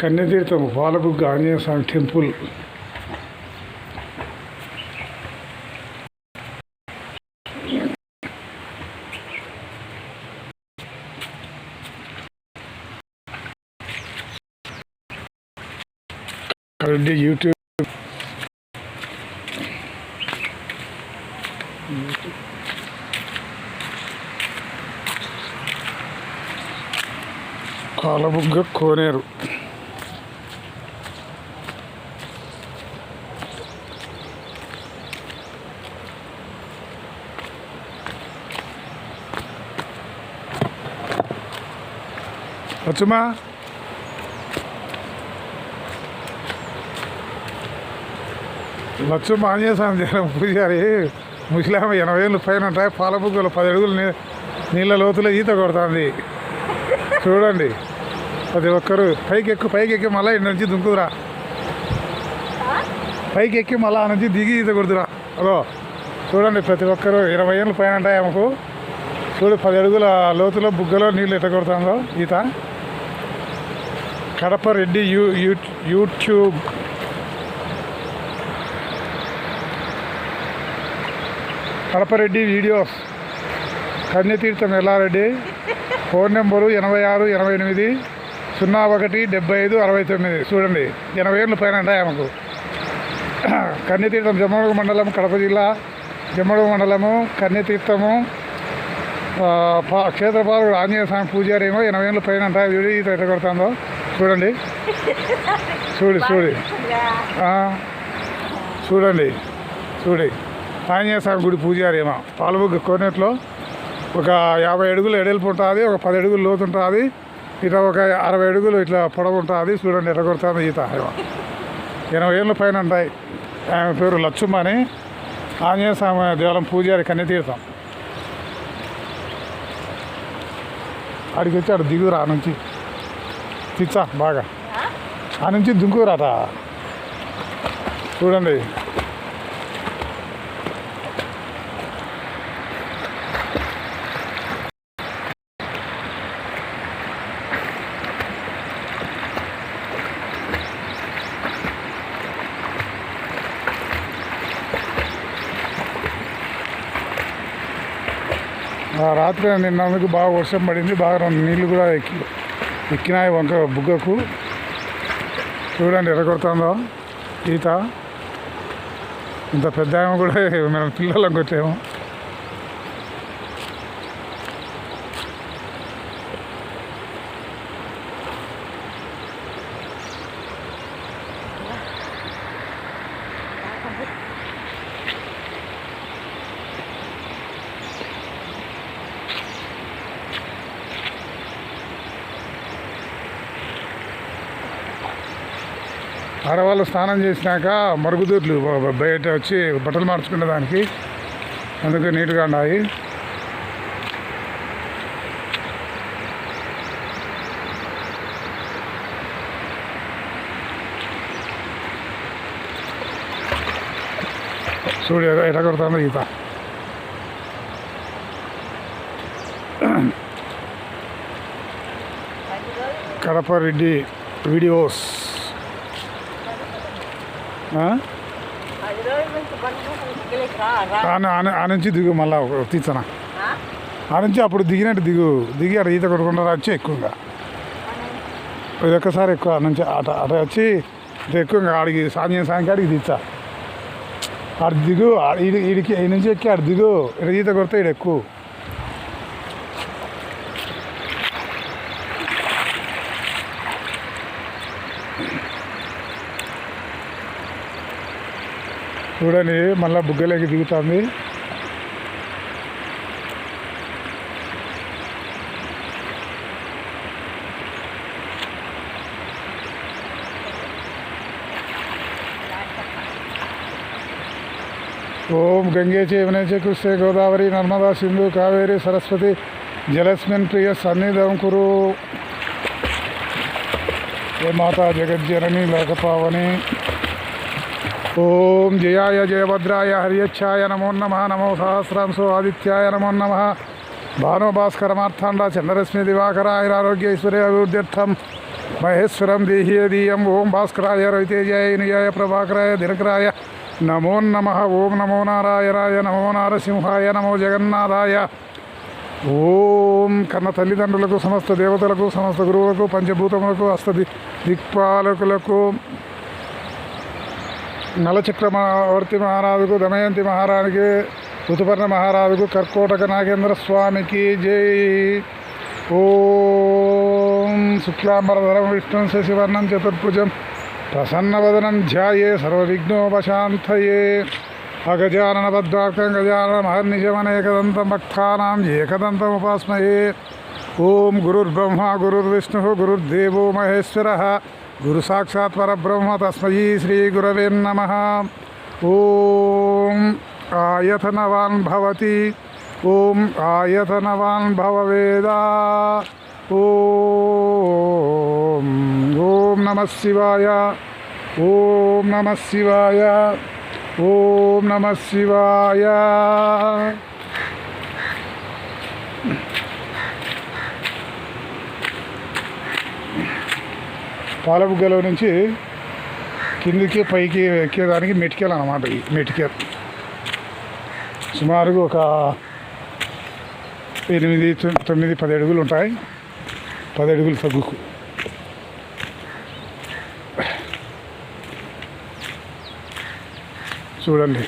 కన్యతీర్థం పాలబుగ్గ ఆంజనేయ స్వామి temple. YouTube పాలబుగ్గ కోనేరు. వచ్చుమా లచ్చు ఆంజనేయ స్వామి దేవాలయం పూజారి ముసలామ 80 ఏళ్ళు పైన ఉంటాయి. పాలబుగ్గలు 10 అడుగులు నీళ్ళ లోతులో ఈత కొడుతుంది. చూడండి ప్రతి ఒక్కరు పైకి ఎక్కి మళ్ళీ ఇంటి నుంచి దుంకుదురా, పైకి ఎక్కి మళ్ళా నుంచి దిగి ఈత కొడుతురా. అదో చూడండి ప్రతి ఒక్కరు 20 ఏళ్ళు పైన ఉంటాయి ఆమెకు. చూడు 10 అడుగుల లోతులో బుగ్గలో నీళ్ళు ఎట్ట కొడుతుందో ఈత. Kadapa Reddy YouTube. Kadapa Reddy videos. Kanyatheertham Ellareddy. Phone number 8688 01 75 69. చూడండి 80 ఏళ్ళు పైన ఉంటాయి ఆమెకు. కన్యతీర్థం జమ్మడుగు మండలం, కడప జిల్లా జమ్మడుగు మండలము. కన్యతీర్థము క్షేత్రపాలకుడు ఆంజనేయ స్వామి పూజారి ఏమో 80 ఏళ్ళు పైన ఉంటాయి. వీడి ఈత ఎట్ట కొడుతుందో చూడండి. చూడండి ఆంజనేయ స్వామి గుడి పూజారి ఏమో. పాలబుగ్గ కోనేట్లో ఒక 50 అడుగులు ఎడల్పు ఉంటుంది, ఒక 10 అడుగులు లోతు ఉంటుంది, ఇట్లా ఒక 60 అడుగులు ఇట్లా పొడవు ఉంటుంది. చూడండి ఎట్లా కొడుతుంది ఈత. 80 ఏళ్ళ పైన ఉంటాయి. ఆమె పేరు లచ్చమ్మ అని. ఆంజనేయ స్వామి దేవాలయం పూజారి కన్యతీర్థం. ఆడికి వచ్చి ఆడు దిగురా నుంచి తిచ్చా బాగా ఆ నుంచి దుంకురాట. చూడండి రాత్రి నిన్నందుకు బాగా వర్షం పడింది. బాగా నీళ్ళు కూడా ఎక్కినాయి వంక బుగ్గకు. చూడండి ఎర్ర కొడుతుందో ఈత. ఇంత పెద్ద ఆమె కూడా మనం పిల్లలకు కొట్టాము. ఆడవాళ్ళు స్నానం చేసినాక మరుగుదొడ్లు బయట వచ్చి బట్టలు మార్చుకునే దానికి, అందుకే నీట్గా ఉన్నాయి. చూడు ఎట్లా కొడుతుందో ఈత. కడప రెడ్డి వీడియోస్. ఆ నుంచి దిగు మళ్ళా తీసనా. ఆ నుంచి అప్పుడు దిగినట్టు దిగి అక్కడ ఈత కొట్టుకుంటా వచ్చి ఎక్కువగా ఇది ఒక్కసారి ఎక్కువ నుంచి అట వచ్చి ఎక్కువగా ఆడికి సాయంకాడికి తీసా. ఆడ దిగు ఈడికి ఈ నుంచి ఎక్కి ఆడ దిగు. ఇక్కడ ఈత కొడితే ఈడ ఎక్కువ. చూడండి మళ్ళీ బుగ్గలోకి దిగుతుంది. ఓం గంగే చ యమునే చ కృష్ణే గోదావరి నర్మదా సింధు కావేరి సరస్వతి జలస్మిన్ ప్రియ సన్నిధం కురు. ఏ మాతా జగజ్జనని లోకపావని. ఓం జయాయ జయభద్రాయ హరియచ్ఛాయ నమో నమః. నమో సహస్రాంశో ఆదిత్యాయ నమో నమః. భానో భాస్కరమార్థాండ చంద్రరశ్మి దివాకర ఆయురారోగ్య ఐశ్వర్య అభివృద్ధ్యర్థం మహేశ్వరం దేహీయదీయం ఓం భాస్కరాయ రవితేజాయ నియాయ ప్రభాకరాయ దినకరాయ నమో నమః. ఓం నమో నారాయణాయ నమో నారసింహాయ నమో జగన్నాథాయ. ఓం కన్న తల్లిదండ్రులకు, సమస్త దేవతలకు, సమస్త గురువులకు, పంచభూతములకు, దిక్పాలకులకు, నలచక్రవర్తి మహారాజుకు, దమయంతి మహారాణికి, ఋతుపర్ణ మహారాజుకు, కర్కోటక నాగేంద్ర స్వామికి జై. ఓం శుక్లాంబరధరం విష్ణుం శశివర్ణం చతుర్భుజం ప్రసన్నవదనం ధ్యాయే సర్వవిఘ్నోపశాంతయే. అగజానన పద్మార్కం గజానన మహర్నిశమనేకదంతం భక్తానాం ఏకదంతముపాస్మహే. ఓం గురుర్బ్రహ్మ గురుర్విష్ణు గురుర్దేవో మహేశ్వర గురు సాక్షాత్ పరబ్రహ్మ తస్మై శ్రీ గురవే నమః. ఓం ఆయతనవాన్ భవతి ఓం ఆయతనవాన్ భవవేద. ఓం ఓం నమః శివాయ ఓం నమః శివాయ ఓం నమః శివాయ. పాలబుగ్గలో నుంచి కిందికి పైకి ఎక్కేదానికి మెటికల్ అన్నమాట. ఈ మెటికల్ సుమారుగా ఒక 8, 9, 10 అడుగులు ఉంటాయి. 10 అడుగులు తగ్గుకు. చూడండి.